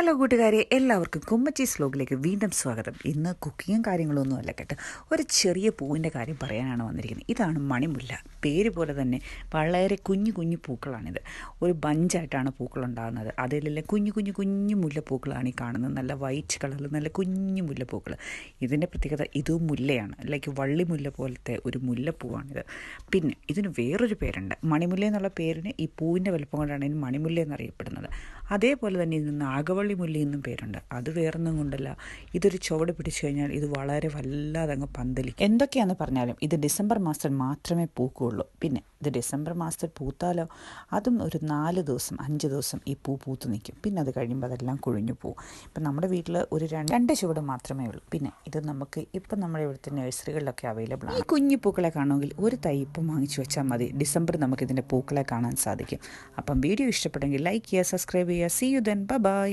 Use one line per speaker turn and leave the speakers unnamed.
Hello കൂട്ടുകാരെ, എല്ലാവർക്കും കുമ്മച്ചീസ് വ്ലോഗിലേക്ക് വീണ്ടും സ്വാഗതം. ഇന്ന് കുക്കിങ്ങും കാര്യങ്ങളൊന്നും അല്ല കേട്ടോ, ഒരു ചെറിയ പൂവിൻ്റെ കാര്യം പറയാനാണ് വന്നിരിക്കുന്നത്. ഇതാണ് മണിമുല്ല. പേര് പോലെ തന്നെ വളരെ കുഞ്ഞു കുഞ്ഞു പൂക്കളാണിത്. ഒരു ബഞ്ചായിട്ടാണ് പൂക്കളുണ്ടാകുന്നത്. അതിലെല്ലാം കുഞ്ഞു കുഞ്ഞു കുഞ്ഞു മുല്ലപ്പൂക്കളാണ് ഈ കാണുന്നത്. നല്ല വൈറ്റ് കളറിൽ നല്ല കുഞ്ഞു മുല്ലപ്പൂക്കൾ. ഇതിൻ്റെ പ്രത്യേകത ഇതും മുല്ലയാണ്. ലൈക്ക് വള്ളിമുല്ല പോലത്തെ ഒരു മുല്ലപ്പൂവാണിത്. പിന്നെ ഇതിന് വേറൊരു പേരുണ്ട്. മണിമുല്ല എന്നുള്ള പേരിന് ഈ പൂവിൻ്റെ വലുപ്പം കൊണ്ടാണ് ഇതിന് മണിമുല്ല എന്നറിയപ്പെടുന്നത്. അതേപോലെ തന്നെ ഇതിന് നാഗവള്ളി മുല്ല എന്നും പേരുണ്ട്. അത് വേറൊന്നും കൊണ്ടല്ല, ഇതൊരു ചുവട് പിടിച്ചു കഴിഞ്ഞാൽ ഇത് വളരെ വല്ലാതെ അങ്ങ് പന്തലിക്കും. എന്തൊക്കെയാണെന്ന് പറഞ്ഞാലും ഇത് ഡിസംബർ മാസത്തിൽ മാത്രമേ പൂക്കുകയുള്ളൂ. പിന്നെ ഇത് ഡിസംബർ മാസത്തിൽ പൂത്താലോ അതും ഒരു 4 ദിവസം 5 ദിവസം ഈ പൂ പൂത്ത് നിൽക്കും. പിന്നെ അത് കഴിയുമ്പോൾ അതെല്ലാം കൊഴിഞ്ഞു പോകും. ഇപ്പം നമ്മുടെ വീട്ടിൽ ഒരു 2 ചുവട് മാത്രമേ ഉള്ളൂ. പിന്നെ ഇത് നമുക്ക് ഇപ്പം നമ്മുടെ ഇവിടുത്തെ നഴ്സറികളിലൊക്കെ അവൈലബിൾ ആണ്. ഈ കുഞ്ഞു പൂക്കളെ കാണുമെങ്കിൽ ഒരു തൈ ഇപ്പം വാങ്ങിച്ചു വെച്ചാൽ മതി. ഡിസംബർ നമുക്കിതിൻ്റെ പൂക്കളെ കാണാൻ സാധിക്കും. അപ്പം വീഡിയോ ഇഷ്ടപ്പെട്ടെങ്കിൽ ലൈക്ക് ചെയ്യുക, സബ്സ്ക്രൈബ് ചെയ്യുക. See you then. Bye bye.